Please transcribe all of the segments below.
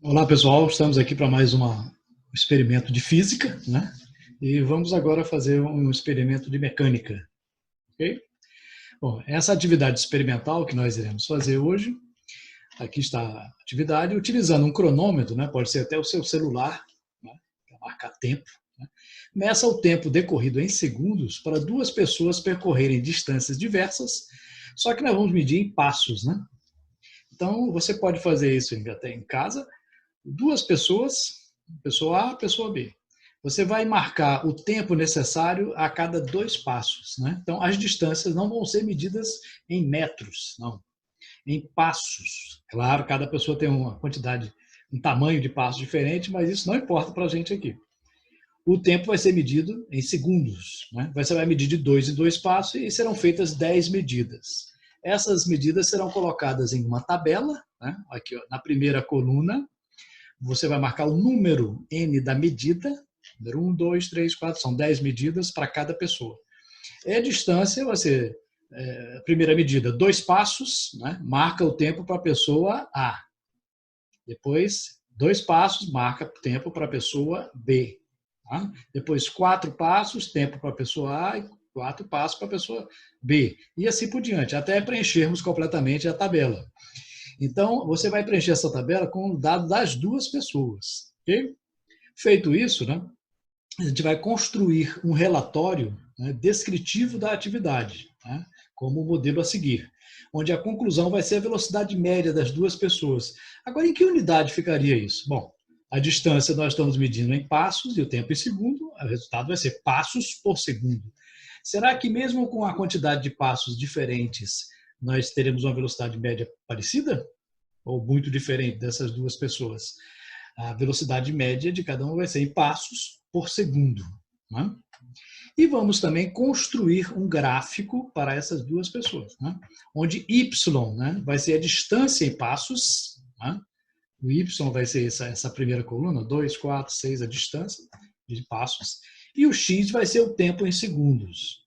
Olá, pessoal. Estamos aqui para mais um experimento de física, né? E vamos agora fazer um experimento de mecânica, ok? Bom, essa atividade experimental que nós iremos fazer hoje, aqui está a atividade, utilizando um cronômetro, né? Pode ser até o seu celular, né? Para marcar tempo, né? Meça o tempo decorrido em segundos para duas pessoas percorrerem distâncias diversas, só que nós vamos medir em passos, né? Então, você pode fazer isso até em casa. Duas pessoas, pessoa A, pessoa B. Você vai marcar o tempo necessário a cada 2 passos, né? Então, as distâncias não vão ser medidas em metros, não, em passos. Claro, cada pessoa tem uma quantidade, um tamanho de passos diferente, mas isso não importa para a gente aqui. O tempo vai ser medido em segundos, né? Você vai medir de 2 em 2 passos e serão feitas 10 medidas. Essas medidas serão colocadas em uma tabela, né? Aqui, ó, na primeira coluna, você vai marcar o número N da medida, número 1, 2, 3, 4, são 10 medidas para cada pessoa. E a distância, você, primeira medida, 2 passos, né? Marca o tempo para a pessoa A. Depois, 2 passos, marca o tempo para a pessoa B. Tá? Depois, 4 passos, tempo para a pessoa A e 4 passos para a pessoa B. E assim por diante, até preenchermos completamente a tabela. Então, você vai preencher essa tabela com o dado das duas pessoas. Okay? Feito isso, né, a gente vai construir um relatório, né, descritivo da atividade, né, como o modelo a seguir, onde a conclusão vai ser a velocidade média das duas pessoas. Agora, em que unidade ficaria isso? Bom, a distância nós estamos medindo em passos e o tempo em segundo, o resultado vai ser passos por segundo. Será que mesmo com a quantidade de passos diferentes, nós teremos uma velocidade média parecida? Ou muito diferente dessas duas pessoas? A velocidade média de cada um vai ser em passos por segundo. Né? E vamos também construir um gráfico para essas duas pessoas, né? Onde Y, né, vai ser a distância em passos, né? O Y vai ser essa primeira coluna, 2, 4, 6, a distância de passos, e o X vai ser o tempo em segundos.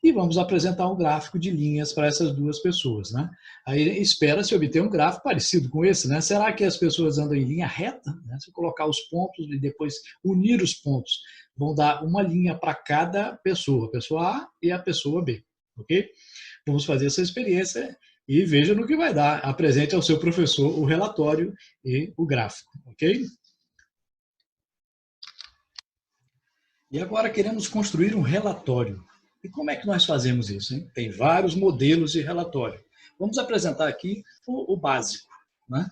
E vamos apresentar um gráfico de linhas para essas duas pessoas, né? Aí espera-se obter um gráfico parecido com esse, né? Será que as pessoas andam em linha reta? Né? Se colocar os pontos e depois unir os pontos, vão dar uma linha para cada pessoa, a pessoa A e a pessoa B, ok? Vamos fazer essa experiência e veja no que vai dar. Apresente ao seu professor o relatório e o gráfico, ok? E agora queremos construir um relatório. E como é que nós fazemos isso? Hein? Tem vários modelos de relatório. Vamos apresentar aqui o básico. Né?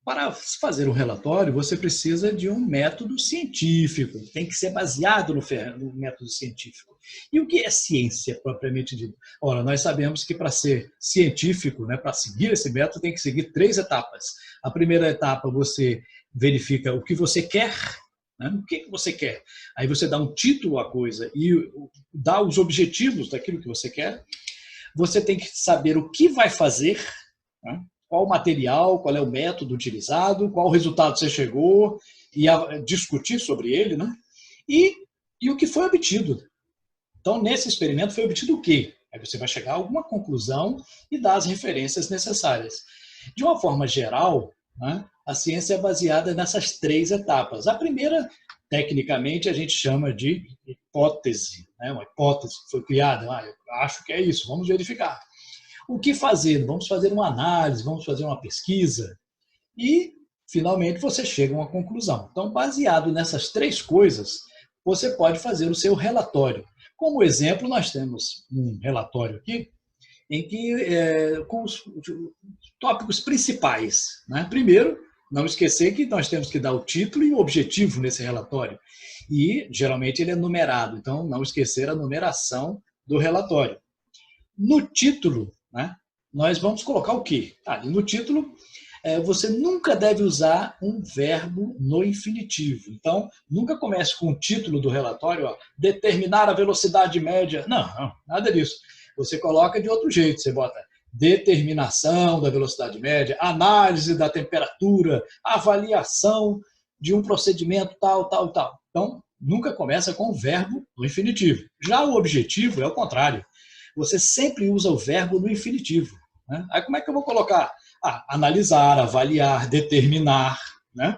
Para fazer um relatório, você precisa de um método científico. Tem que ser baseado no método científico. E o que é ciência, propriamente dito? Ora, nós sabemos que para ser científico, né, para seguir esse método, tem que seguir 3 etapas. A primeira etapa, você verifica o que você quer. Né? O que você quer? Aí você dá um título à coisa e dá os objetivos daquilo que você quer. Você tem que saber o que vai fazer, né? Qual o material, qual é o método utilizado, qual o resultado você chegou, e discutir sobre ele, né? E o que foi obtido. Então, nesse experimento foi obtido o quê? Aí você vai chegar a alguma conclusão e dar as referências necessárias. De uma forma geral, né, a ciência é baseada nessas 3 etapas. A primeira, tecnicamente, a gente chama de hipótese. Né? Uma hipótese que foi criada. Eu acho que é isso, vamos verificar. O que fazer? Vamos fazer uma análise, vamos fazer uma pesquisa. E, finalmente, você chega a uma conclusão. Então, baseado nessas 3 coisas, você pode fazer o seu relatório. Como exemplo, nós temos um relatório aqui, em que, com os tópicos principais. Né? Primeiro, não esquecer que nós temos que dar o título e o objetivo nesse relatório. E, geralmente, ele é numerado, então não esquecer a numeração do relatório. No título, né, nós vamos colocar o quê? No título, você nunca deve usar um verbo no infinitivo. Então, nunca comece com o título do relatório, ó, determinar a velocidade média. Não, nada disso. Você coloca de outro jeito, você bota determinação da velocidade média, análise da temperatura, avaliação de um procedimento tal, tal, tal. Então, nunca começa com o verbo no infinitivo. Já o objetivo é o contrário. Você sempre usa o verbo no infinitivo. Né? Aí como é que eu vou colocar? Analisar, avaliar, determinar. né?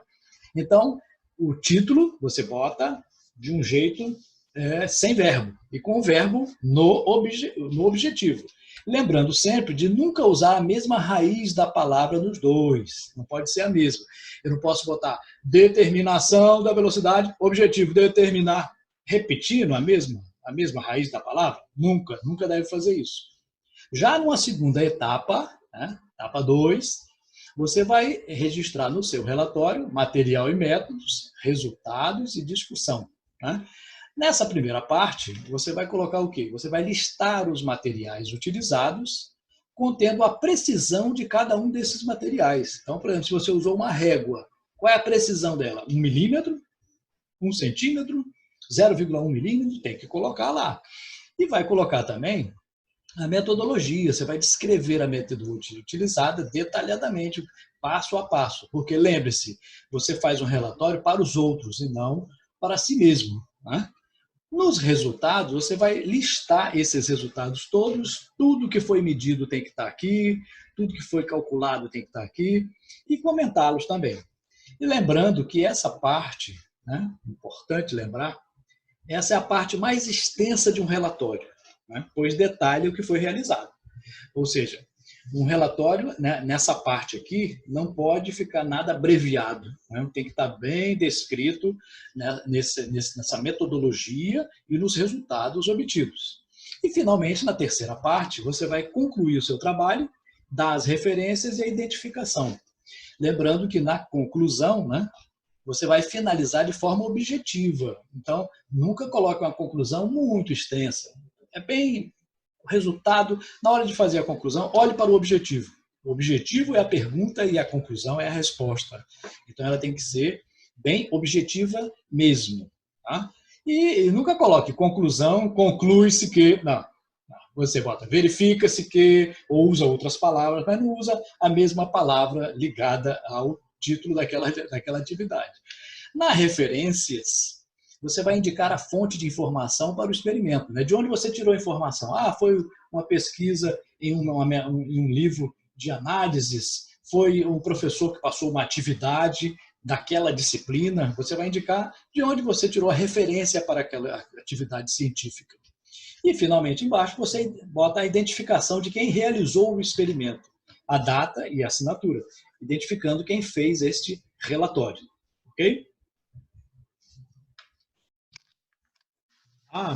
Então, o título você bota de um jeito sem verbo e com o verbo no objetivo. Lembrando sempre de nunca usar a mesma raiz da palavra nos dois. Não pode ser a mesma. Eu não posso botar determinação da velocidade, objetivo, determinar, repetindo a mesma raiz da palavra. Nunca deve fazer isso. Já numa segunda etapa, né, etapa 2, você vai registrar no seu relatório material e métodos, resultados e discussão, né? Nessa primeira parte, você vai colocar o quê? Você vai listar os materiais utilizados, contendo a precisão de cada um desses materiais. Então, por exemplo, se você usou uma régua, qual é a precisão dela? 1 milímetro, 1 centímetro, 0,1 milímetro, tem que colocar lá. E vai colocar também a metodologia, você vai descrever a metodologia utilizada detalhadamente, passo a passo. Porque lembre-se, você faz um relatório para os outros e não para si mesmo, né? Nos resultados, você vai listar esses resultados todos, tudo que foi medido tem que estar aqui, tudo que foi calculado tem que estar aqui, e comentá-los também. E lembrando que essa parte, né, importante lembrar, essa é a parte mais extensa de um relatório, né, pois detalha o que foi realizado. Ou seja, um relatório, né, nessa parte aqui, não pode ficar nada abreviado, né? Tem que estar bem descrito, né, nessa metodologia e nos resultados obtidos. E, finalmente, na terceira parte, você vai concluir o seu trabalho, dar as referências e a identificação. Lembrando que, na conclusão, né, você vai finalizar de forma objetiva. Então, nunca coloque uma conclusão muito extensa. É bem... O resultado, na hora de fazer a conclusão, olhe para o objetivo. O objetivo é a pergunta e a conclusão é a resposta. Então, ela tem que ser bem objetiva mesmo. Tá? E nunca coloque conclusão, conclui-se que... Não. Você bota verifica-se que, ou usa outras palavras, mas não usa a mesma palavra ligada ao título daquela atividade. Na referências, você vai indicar a fonte de informação para o experimento, né? De onde você tirou a informação? Foi uma pesquisa em um livro de análises, foi um professor que passou uma atividade daquela disciplina. Você vai indicar de onde você tirou a referência para aquela atividade científica. E, finalmente, embaixo, você bota a identificação de quem realizou o experimento, a data e a assinatura, identificando quem fez este relatório. Ok?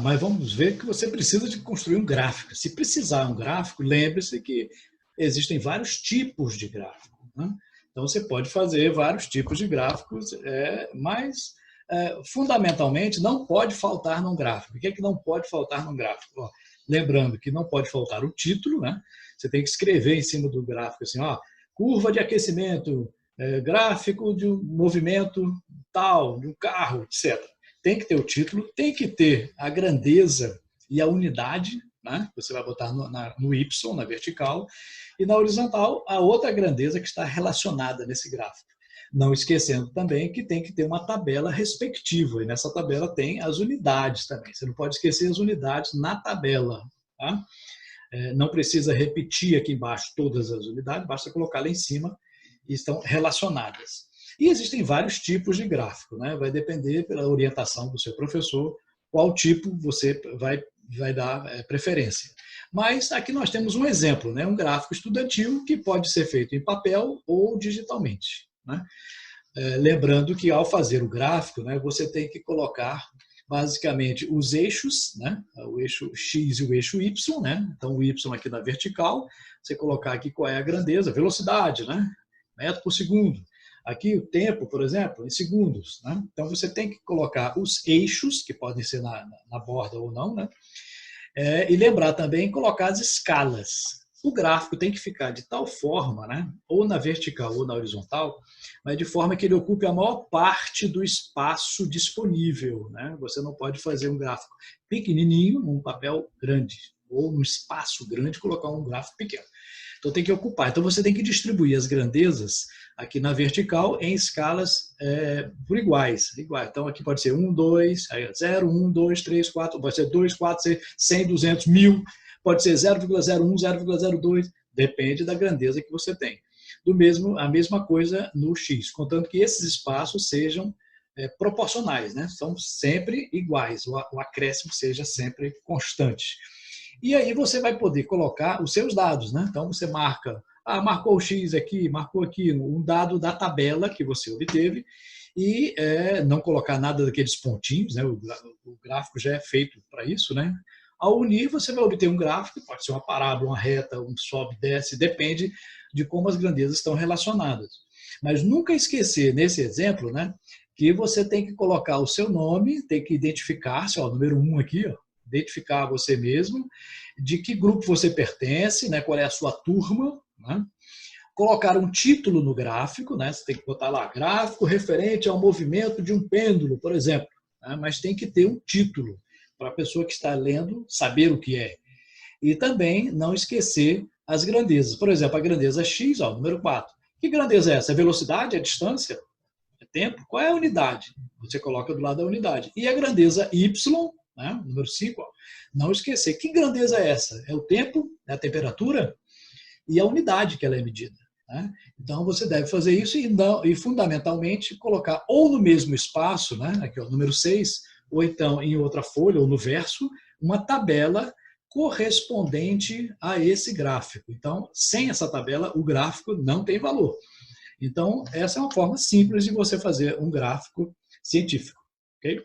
Mas vamos ver que você precisa de construir um gráfico. Se precisar de um gráfico, lembre-se que existem vários tipos de gráfico, né? Então, você pode fazer vários tipos de gráficos, mas, fundamentalmente, não pode faltar num gráfico. O que é que não pode faltar num gráfico? Lembrando que não pode faltar o título, né? Você tem que escrever em cima do gráfico assim, curva de aquecimento, gráfico de um movimento tal, de um carro, etc. Tem que ter o título, tem que ter a grandeza e a unidade, né? Você vai botar no Y, na vertical, e na horizontal, a outra grandeza que está relacionada nesse gráfico. Não esquecendo também que tem que ter uma tabela respectiva, e nessa tabela tem as unidades também. Você não pode esquecer as unidades na tabela. Tá? Não precisa repetir aqui embaixo todas as unidades, basta colocar lá em cima e estão relacionadas. E existem vários tipos de gráfico, né? Vai depender pela orientação do seu professor, qual tipo você vai dar preferência. Mas aqui nós temos um exemplo, né? Um gráfico estudantil que pode ser feito em papel ou digitalmente, né? Lembrando que ao fazer o gráfico, né, você tem que colocar basicamente os eixos, né? O eixo X e o eixo Y, né? Então o Y aqui na vertical, você colocar aqui qual é a grandeza, velocidade, né? Metro por segundo. Aqui o tempo, por exemplo, em segundos, né? Então você tem que colocar os eixos, que podem ser na borda ou não, né? E lembrar também colocar as escalas. O gráfico tem que ficar de tal forma, né? Ou na vertical ou na horizontal, mas de forma que ele ocupe a maior parte do espaço disponível, né? Você não pode fazer um gráfico pequenininho num papel grande, ou num espaço grande colocar um gráfico pequeno. Então tem que ocupar. Então você tem que distribuir as grandezas aqui na vertical em escalas por iguais. Então aqui pode ser 1, 2, 0, 1, 2, 3, 4, pode ser 2, 4, 6, 100, 200, 1000, pode ser 0,01, 0,02, depende da grandeza que você tem. a mesma coisa no x, contanto que esses espaços sejam proporcionais, né? São sempre iguais, o acréscimo seja sempre constante. E aí você vai poder colocar os seus dados, né? Então você marca, marcou o x aqui, marcou aqui, um dado da tabela que você obteve, e não colocar nada daqueles pontinhos, né? O gráfico já é feito para isso, né? Ao unir, você vai obter um gráfico, pode ser uma parábola, uma reta, um sobe, desce, depende de como as grandezas estão relacionadas. Mas nunca esquecer, nesse exemplo, né, que você tem que colocar o seu nome, tem que identificar-se, número 1 aqui, identificar você mesmo, de que grupo você pertence, né, qual é a sua turma, né? Colocar um título no gráfico, né? Você tem que botar lá, gráfico referente ao movimento de um pêndulo, por exemplo, né? Mas tem que ter um título para a pessoa que está lendo saber o que é. E também não esquecer as grandezas. Por exemplo, a grandeza x, número 4. Que grandeza é essa? É velocidade? É distância? É tempo? Qual é a unidade? Você coloca do lado da unidade. E a grandeza y, né? Número 5, não esquecer. Que grandeza é essa? É o tempo? É a temperatura? E a unidade que ela é medida. Né? Então, você deve fazer isso e, fundamentalmente, colocar ou no mesmo espaço, né? Aqui, número 6, ou então em outra folha, ou no verso, uma tabela correspondente a esse gráfico. Então, sem essa tabela, o gráfico não tem valor. Então, essa é uma forma simples de você fazer um gráfico científico. Okay?